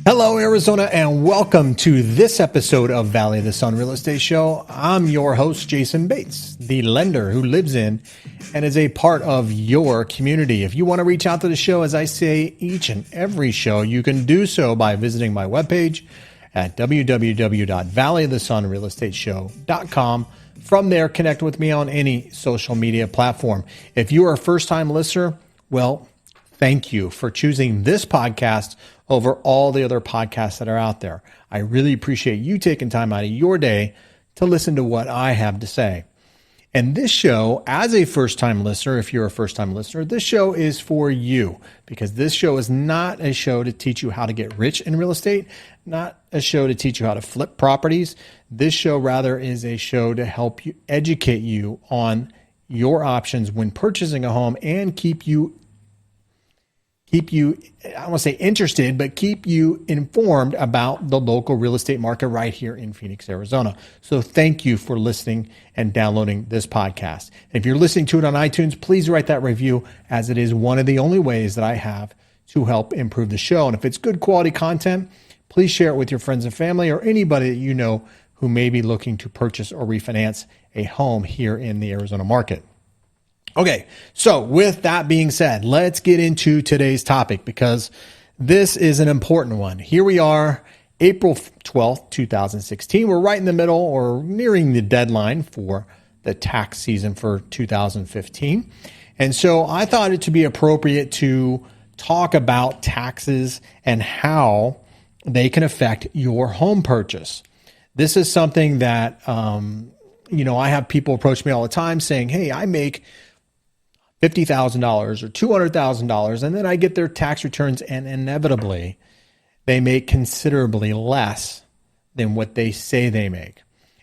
Hello, Arizona, and welcome to this episode of Valley of the Sun Real Estate Show. I'm your host, Jayson Bates, the lender who lives in and is a part of your community. If you want to reach out to the show, as I say each and every show, you can do so by visiting my webpage at www.valleyofthesunrealestateshow.com. From there, connect with me on any social media platform. If you are a first-time listener, well, thank you for choosing this podcast over all the other podcasts that are out there. I really appreciate you taking time out of your day to listen to what I have to say. And this show, as a first-time listener, if you're a first-time listener, this show is for you, because this show is not a show to teach you how to get rich in real estate, not a show to teach you how to flip properties. This show rather is a show to help you, educate you on your options when purchasing a home and keep you, I don't want to say interested, but keep you informed about the local real estate market right here in Phoenix, Arizona. So thank you for listening and downloading this podcast. If you're listening to it on iTunes, please write that review, as it is one of the only ways that I have to help improve the show. And if it's good quality content, please share it with your friends and family or anybody that you know who may be looking to purchase or refinance a home here in the Arizona market. Okay, so with that being said, let's get into today's topic, because this is an important one. Here we are, April 12th, 2016. We're right in the middle or nearing the deadline for the tax season for 2015. And so I thought it to be appropriate to talk about taxes and how they can affect your home purchase. This is something that, I have people approach me all the time saying, hey, I make $50,000 or $200,000, and then I get their tax returns, and inevitably they make considerably less than what they say they make.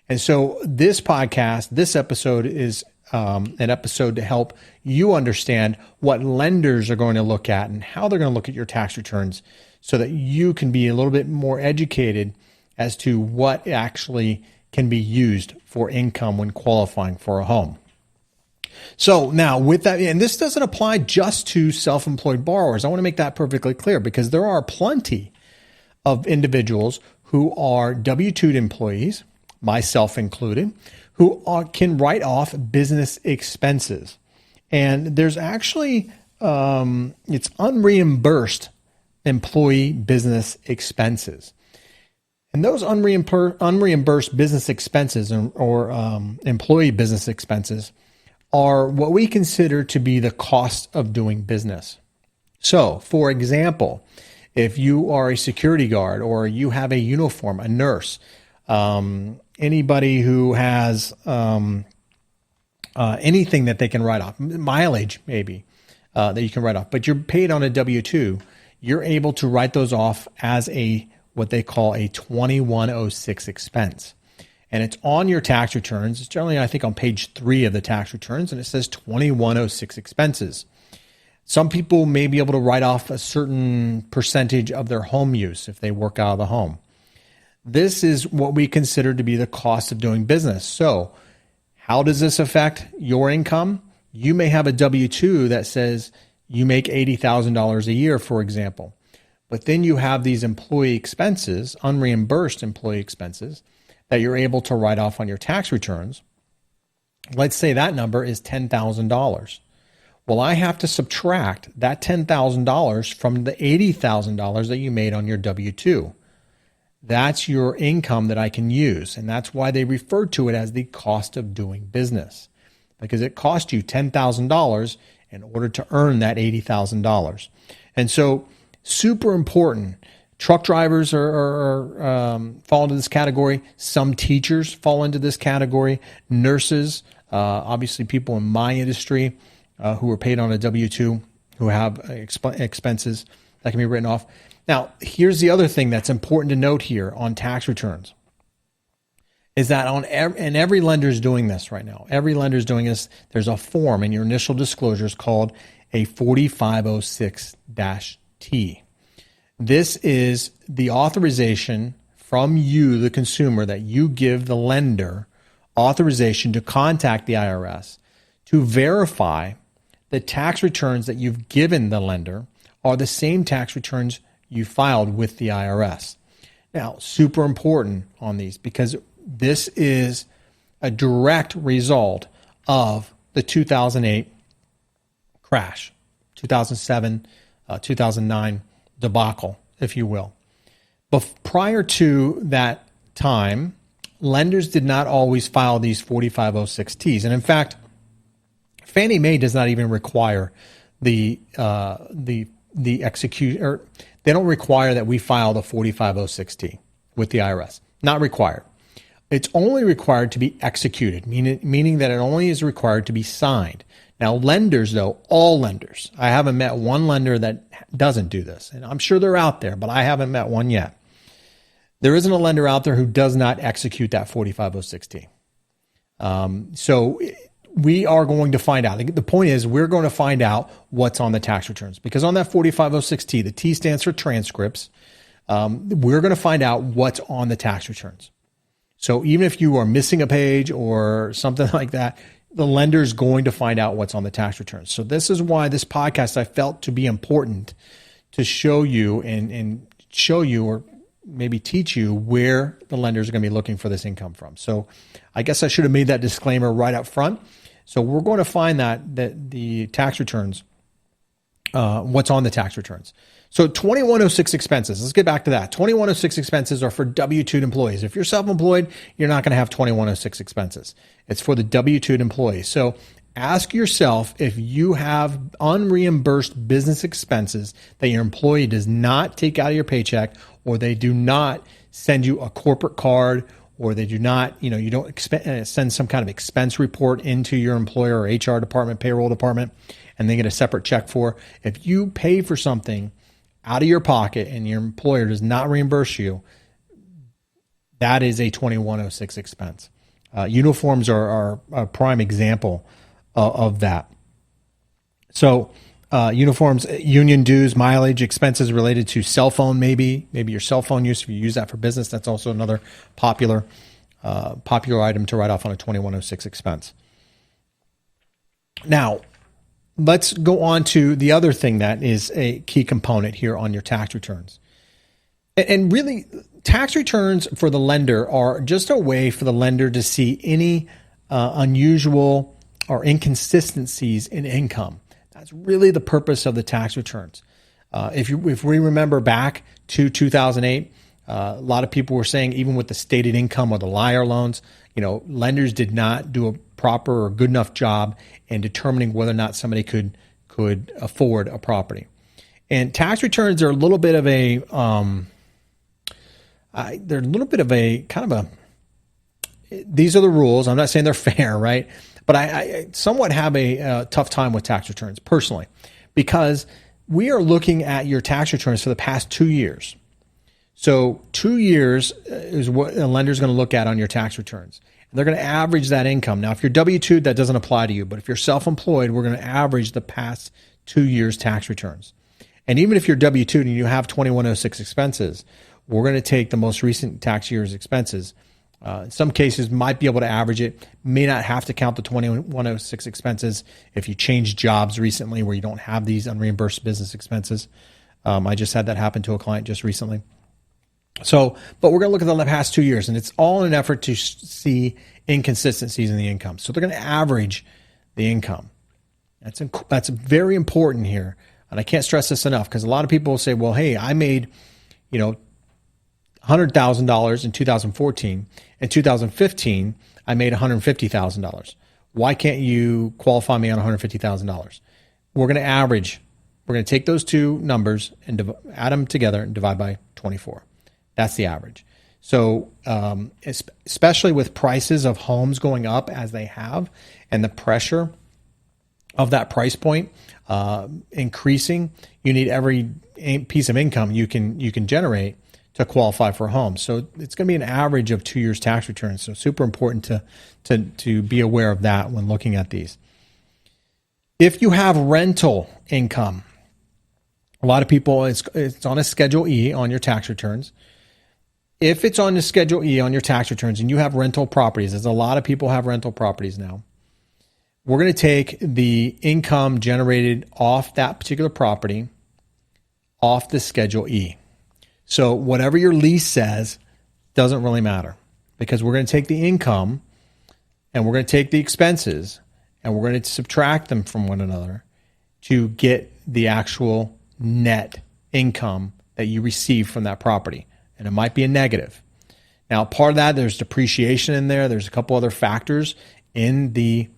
And so this podcast, this episode is an episode to help you understand what lenders are going to look at and how they're going to look at your tax returns, so that you can be a little bit more educated as to what actually can be used for income when qualifying for a home. So now with that, and this doesn't apply just to self-employed borrowers. I want to make that perfectly clear, because there are plenty of individuals who are W-2 employees, myself included, who can write off business expenses. And there's actually, it's unreimbursed employee business expenses. And those unreimbursed business expenses or employee business expenses are what we consider to be the cost of doing business. So, for example, if you are a security guard or you have a uniform, a nurse, anybody who has anything that they can write off, mileage maybe, that you can write off, but you're paid on a W-2, you're able to write those off as what they call a 2106 expense. And it's on your tax returns. It's generally, I think, on page 3 of the tax returns, and it says 2106 expenses. Some people may be able to write off a certain percentage of their home use if they work out of the home. This is what we consider to be the cost of doing business. So how does this affect your income? You may have a W-2 that says you make $80,000 a year, for example. But then you have these employee expenses, unreimbursed employee expenses, that you're able to write off on your tax returns. Let's say that number is $10,000. Well, I have to subtract that $10,000 from the $80,000 that you made on your W-2. That's your income that I can use. And that's why they refer to it as the cost of doing business, because it cost you $10,000 in order to earn that $80,000. And so super important. Truck drivers fall into this category. Some teachers fall into this category. Nurses, obviously people in my industry who are paid on a W-2, who have expenses that can be written off. Now, here's the other thing that's important to note here on tax returns, is that and every lender is doing this right now. Every lender is doing this. There's a form in your initial disclosures called a 4506-T. This is the authorization from you, the consumer, that you give the lender authorization to contact the IRS to verify the tax returns that you've given the lender are the same tax returns you filed with the IRS. Now, super important on these because this is a direct result of the 2008 crash, 2007, 2009 debacle, if you will. But prior to that time, lenders did not always file these 4506Ts. And in fact, Fannie Mae does not even require the execute, or they don't require that we file the 4506T with the IRS. Not required. It's only required to be executed, meaning that it only is required to be signed. Now, lenders, though, all lenders, I haven't met one lender that doesn't do this. And I'm sure they're out there, but I haven't met one yet. There isn't a lender out there who does not execute that 4506T. So we are going to find out. The point is, we're going to find out what's on the tax returns, because on that 4506T, the T stands for transcripts. We're going to find out what's on the tax returns. So even if you are missing a page or something like that, the lender is going to find out what's on the tax returns. So this is why this podcast I felt to be important to show you and show you, or maybe teach you, where the lenders are going to be looking for this income from. So I guess I should have made that disclaimer right up front. So we're going to find that the tax returns, what's on the tax returns. So 2106 expenses, let's get back to that. 2106 expenses are for W-2 employees. If you're self-employed, you're not going to have 2106 expenses. It's for the W-2 employees. So ask yourself if you have unreimbursed business expenses that your employee does not take out of your paycheck, or they do not send you a corporate card, or they do not, you don't send some kind of expense report into your employer or HR department, payroll department, and they get a separate check for. If you pay for something out of your pocket and your employer does not reimburse you, that is a 2106 expense. Uniforms are a prime example of that. So uniforms, union dues, mileage, expenses related to cell phone, maybe your cell phone use. If you use that for business, that's also another popular item to write off on a 2106 expense. Now, let's go on to the other thing that is a key component here on your tax returns. And really, tax returns for the lender are just a way for the lender to see any unusual or inconsistencies in income. That's really the purpose of the tax returns. If we remember back to 2008, a lot of people were saying, even with the stated income or the liar loans, lenders did not do a proper or good enough job in determining whether or not somebody could afford a property. And tax returns are a little bit of a these are the rules. I'm not saying they're fair, right? But I somewhat have a tough time with tax returns personally, because we are looking at your tax returns for the past 2 years. So 2 years is what a lender is going to look at on your tax returns. And they're going to average that income. Now, if you're W-2, that doesn't apply to you. But if you're self-employed, we're going to average the past 2 years' tax returns. And even if you're W-2 and you have 2106 expenses, we're going to take the most recent tax year's expenses. In some cases, might be able to average it. May not have to count the 2106 expenses if you changed jobs recently where you don't have these unreimbursed business expenses. I just had that happen to a client just recently. So, but we're going to look at the past 2 years, and it's all in an effort to see inconsistencies in the income. So they're going to average the income. That's very important here. And I can't stress this enough, because a lot of people will say, well, hey, I made, $100,000 in 2014. In 2015, I made $150,000. Why can't you qualify me on $150,000? We're going to average. We're going to take those two numbers and add them together and divide by 24. That's the average. So especially with prices of homes going up as they have, and the pressure of that price point increasing, you need every piece of income you can generate to qualify for a home. So it's going to be an average of 2 years tax returns. So super important to be aware of that when looking at these. If you have rental income, a lot of people, it's on a Schedule E on your tax returns. If it's on the Schedule E on your tax returns and you have rental properties, as a lot of people have rental properties now, we're going to take the income generated off that particular property off the Schedule E. So whatever your lease says doesn't really matter, because we're going to take the income and we're going to take the expenses and we're going to subtract them from one another to get the actual net income that you receive from that property. And it might be a negative. Now, part of that, there's depreciation in there. There's a couple other factors in the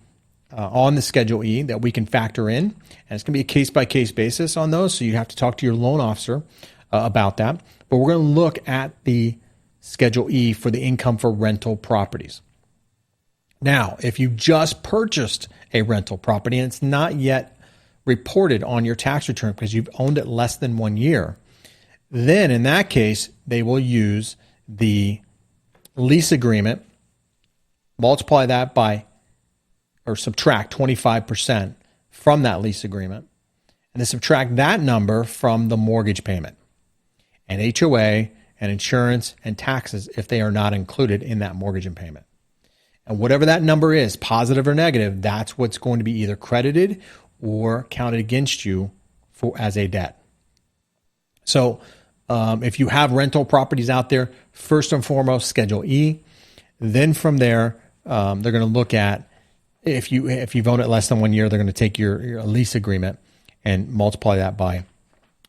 on the Schedule E that we can factor in. And it's going to be a case-by-case basis on those. So you have to talk to your loan officer about that. But we're going to look at the Schedule E for the income for rental properties. Now, if you just purchased a rental property and it's not yet reported on your tax return because you've owned it less than 1 year, then in that case, they will use the lease agreement, multiply that by, or subtract 25% from that lease agreement, and then subtract that number from the mortgage payment and HOA and insurance and taxes if they are not included in that mortgage and payment. And whatever that number is, positive or negative, that's what's going to be either credited or counted against you for as a debt. So if you have rental properties out there, first and foremost, Schedule E. Then from there, they're going to look at if you've owned it less than 1 year, they're going to take your lease agreement and multiply that by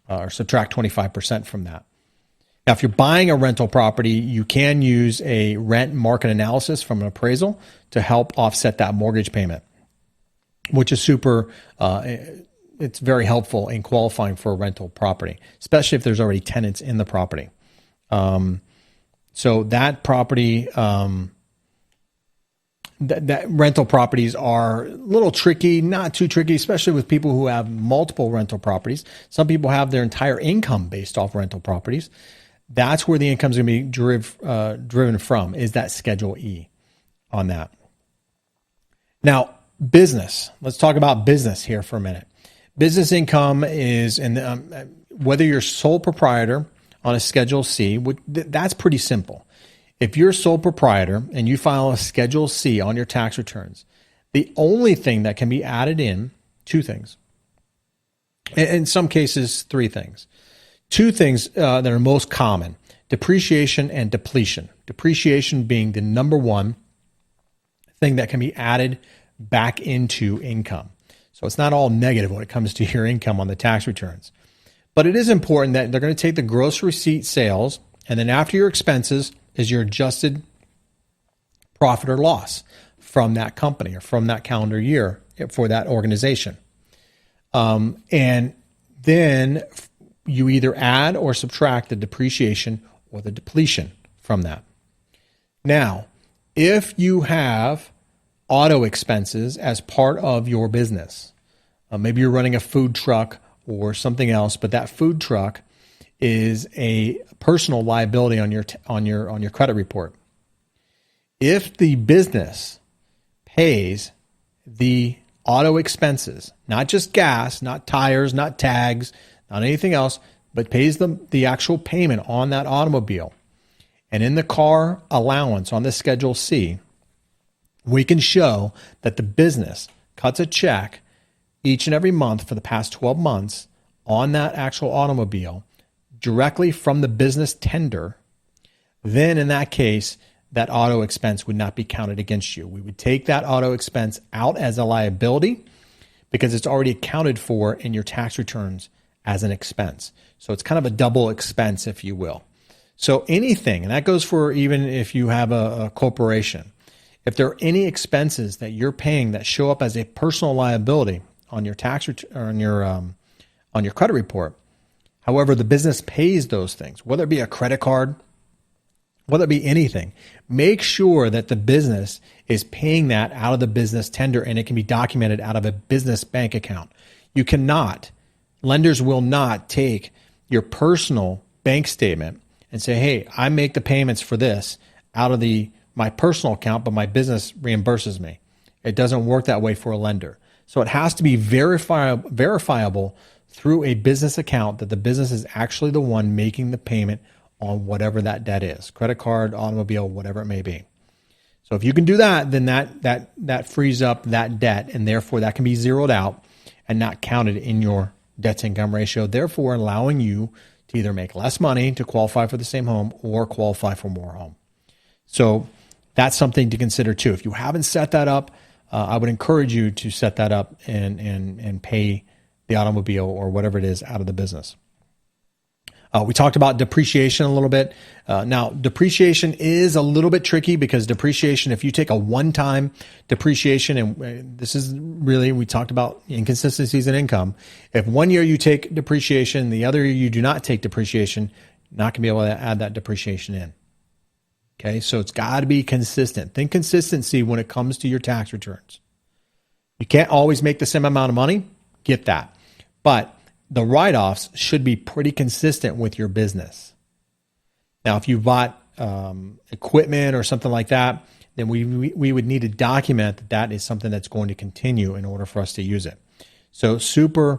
or subtract 25% from that. Now, if you're buying a rental property, you can use a rent market analysis from an appraisal to help offset that mortgage payment, which is super. It's very helpful in qualifying for a rental property, especially if there's already tenants in the property. So that property, that rental properties are a little tricky, not too tricky, especially with people who have multiple rental properties. Some people have their entire income based off rental properties. That's where the income is going to be driven from, is that Schedule E on that. Now, business. Let's talk about business here for a minute. Business income is, whether you're sole proprietor on a Schedule C, that's pretty simple. If you're a sole proprietor and you file a Schedule C on your tax returns, the only thing that can be added in, two things. In some cases, three things. Two things that are most common: depreciation and depletion. Depreciation being the number one thing that can be added back into income. So it's not all negative when it comes to your income on the tax returns. But it is important that they're going to take the gross receipt sales, and then after your expenses is your adjusted profit or loss from that company or from that calendar year for that organization. And then you either add or subtract the depreciation or the depletion from that. Now, if you have auto expenses as part of your business, maybe you're running a food truck or something else, but that food truck is a personal liability on your credit report. If the business pays the auto expenses, not just gas, not tires, not tags, not anything else, but pays the actual payment on that automobile, and in the car allowance on the Schedule C, we can show that the business cuts a check each and every month for the past 12 months on that actual automobile directly from the business tender. Then in that case, that auto expense would not be counted against you. We would take that auto expense out as a liability because it's already accounted for in your tax returns as an expense. So it's kind of a double expense, if you will. So anything, and that goes for even if you have a corporation, if there are any expenses that you're paying that show up as a personal liability on your tax return, on your credit report, however, the business pays those things, whether it be a credit card, whether it be anything, make sure that the business is paying that out of the business tender, and it can be documented out of a business bank account. You cannot, lenders will not take your personal bank statement and say, hey, I make the payments for this out of my personal account, but my business reimburses me. It doesn't work that way for a lender. So it has to be verifiable through a business account that the business is actually the one making the payment on whatever that debt is, credit card, automobile, whatever it may be. So if you can do that, then that frees up that debt, and therefore that can be zeroed out and not counted in your debt to income ratio, therefore allowing you to either make less money to qualify for the same home or qualify for more home. So that's something to consider too. If you haven't set that up, I would encourage you to set that up and pay the automobile or whatever it is out of the business. We talked about depreciation a little bit. Now, depreciation is a little bit tricky because depreciation, if you take a one-time depreciation, and this is really, we talked about inconsistencies in income. If one year you take depreciation, the other year you do not take depreciation, you're not going to be able to add that depreciation in. Okay, so it's got to be consistent. Think consistency when it comes to your tax returns. You can't always make the same amount of money. Get that. But the write-offs should be pretty consistent with your business. Now, if you bought equipment or something like that, then we would need to document that that is something that's going to continue in order for us to use it. So super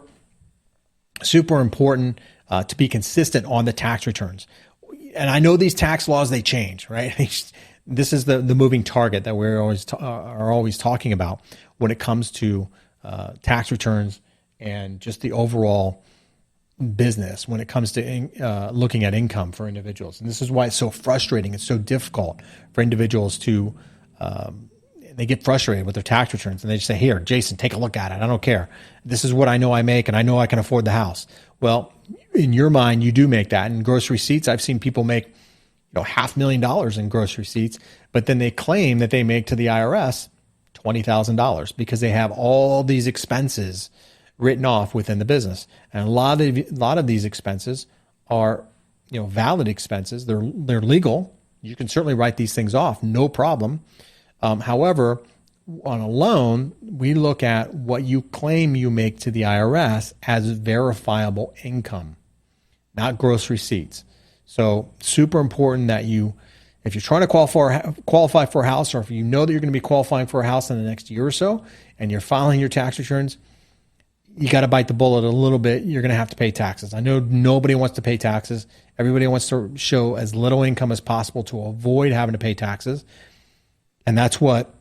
important to be consistent on the tax returns. And I know these tax laws, they change, right? This is the moving target that we're always talking about when it comes to tax returns and just the overall business when it comes to looking at income for individuals. And this is why it's so frustrating. It's so difficult for individuals to, they get frustrated with their tax returns and they just say, here, Jayson, take a look at it. I don't care. This is what I know I make and I know I can afford the house. Well, in your mind, you do make that. In gross receipts, I've seen people make $500,000 in gross receipts, but then they claim that they make to the IRS $20,000 because they have all these expenses written off within the business. And a lot of these expenses are, valid expenses. They're legal. You can certainly write these things off, no problem. However, on a loan, we look at what you claim you make to the IRS as verifiable income, not gross receipts. So super important that if you're trying to qualify for a house, or if you know that you're going to be qualifying for a house in the next year or so, and you're filing your tax returns, you got to bite the bullet a little bit. You're going to have to pay taxes. I know nobody wants to pay taxes. Everybody wants to show as little income as possible to avoid having to pay taxes. And that's what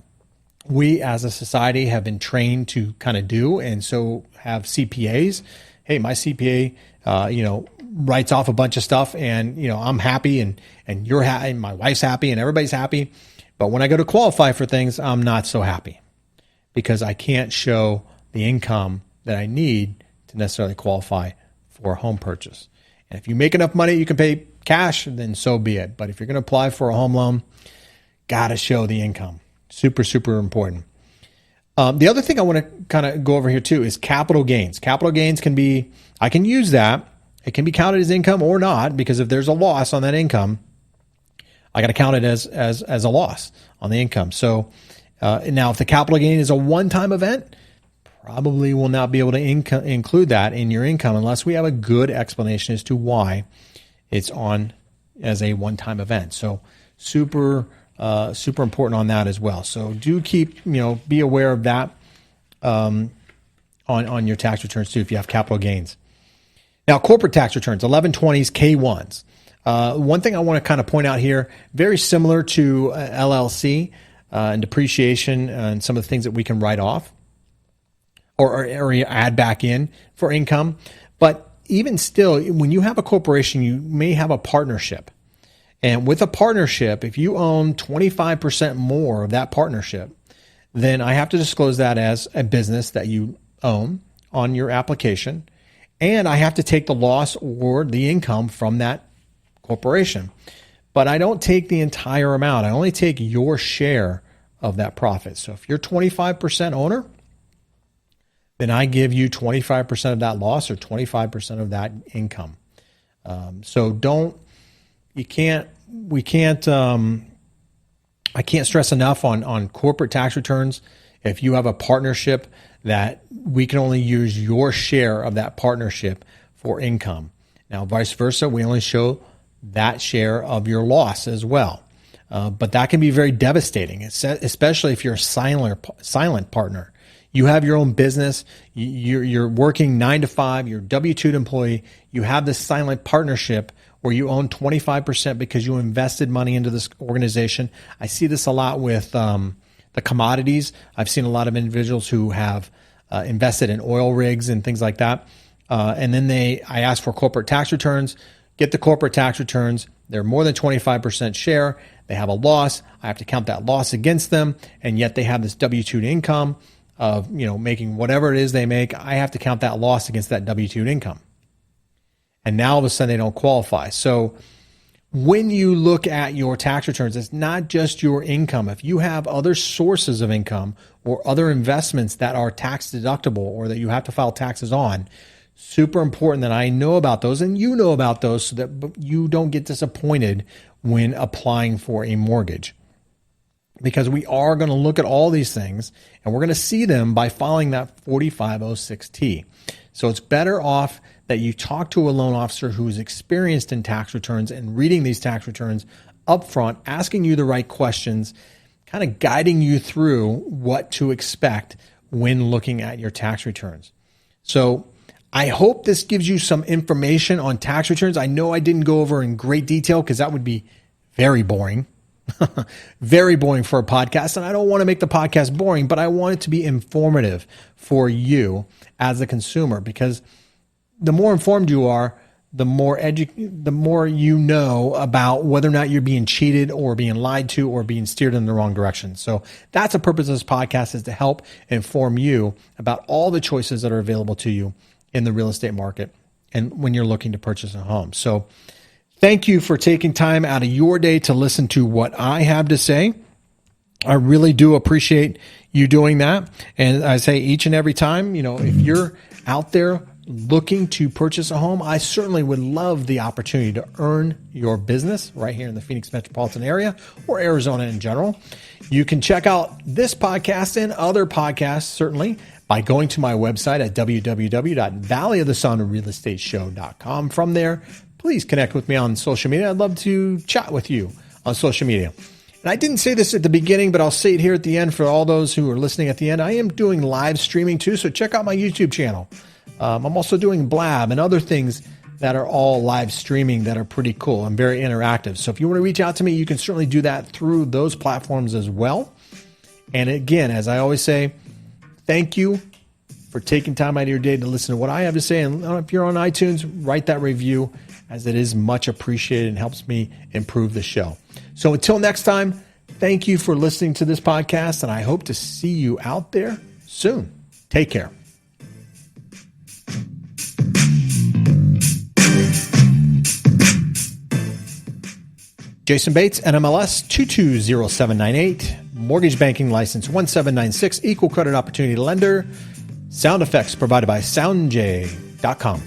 we as a society have been trained to kind of do. And so have CPAs. Hey, my CPA, writes off a bunch of stuff and, I'm happy and you're happy and my wife's happy and everybody's happy. But when I go to qualify for things, I'm not so happy because I can't show the income that I need to necessarily qualify for a home purchase. And if you make enough money, you can pay cash, then so be it. But if you're going to apply for a home loan, got to show the income. Super, super important. The other thing I want to kind of go over here too is capital gains. Capital gains I can use that. It can be counted as income or not, because if there's a loss on that income, I got to count it as a loss on the income. So now if the capital gain is a one-time event, probably will not be able to include that in your income unless we have a good explanation as to why it's on as a one-time event. So super important on that as well. So do keep, be aware of that on your tax returns too if you have capital gains. Now, corporate tax returns, 1120s, K1s. One thing I want to kind of point out here, very similar to LLC and depreciation and some of the things that we can write off or add back in for income. But even still, when you have a corporation, you may have a partnership. And with a partnership, if you own 25% more of that partnership, then I have to disclose that as a business that you own on your application. And I have to take the loss or the income from that corporation. But I don't take the entire amount. I only take your share of that profit. So if you're 25% owner, then I give you 25% of that loss or 25% of that income. I can't stress enough on corporate tax returns. If you have a partnership, that we can only use your share of that partnership for income. Now, vice versa, we only show that share of your loss as well. But that can be very devastating, especially if you're a silent partner. You have your own business. You're working 9 to 5. You're a W-2 employee. You have this silent partnership where you own 25% because you invested money into this organization. I see this a lot with the commodities. I've seen a lot of individuals who have invested in oil rigs and things like that. And then I ask for corporate tax returns. get the corporate tax returns. They're more than 25% share. They have a loss. I have to count that loss against them. And yet they have this W-2 income of, making whatever it is they make. I have to count that loss against that W-2 income. And now all of a sudden they don't qualify. So when you look at your tax returns, it's not just your income. If you have other sources of income or other investments that are tax deductible or that you have to file taxes on, super important that I know about those and you know about those so that you don't get disappointed when applying for a mortgage. Because we are going to look at all these things and we're going to see them by filing that 4506T. So it's better off that you talk to a loan officer who's experienced in tax returns and reading these tax returns upfront, asking you the right questions, kind of guiding you through what to expect when looking at your tax returns. So I hope this gives you some information on tax returns. I know I didn't go over in great detail because that would be very boring. Very boring for a podcast. And I don't want to make the podcast boring, but I want it to be informative for you as a consumer, because the more informed you are, the more you know about whether or not you're being cheated or being lied to or being steered in the wrong direction. So that's the purpose of this podcast, is to help inform you about all the choices that are available to you in the real estate market and when you're looking to purchase a home. So thank you for taking time out of your day to listen to what I have to say. I really do appreciate you doing that. And I say each and every time, if you're out there looking to purchase a home, I certainly would love the opportunity to earn your business right here in the Phoenix metropolitan area or Arizona in general. You can check out this podcast and other podcasts, certainly, by going to my website at www.valleyofthesunrealestateshow.com. From there, please connect with me on social media. I'd love to chat with you on social media. And I didn't say this at the beginning, but I'll say it here at the end for all those who are listening at the end. I am doing live streaming too, so check out my YouTube channel. I'm also doing Blab and other things that are all live streaming that are pretty cool. I'm very interactive. So if you want to reach out to me, you can certainly do that through those platforms as well. And again, as I always say, thank you for taking time out of your day to listen to what I have to say. And if you're on iTunes, write that review, as it is much appreciated and helps me improve the show. So until next time, thank you for listening to this podcast, and I hope to see you out there soon. Take care. Jayson Bates, NMLS 220798, mortgage banking license 1796, equal credit opportunity lender. Sound effects provided by soundj.com.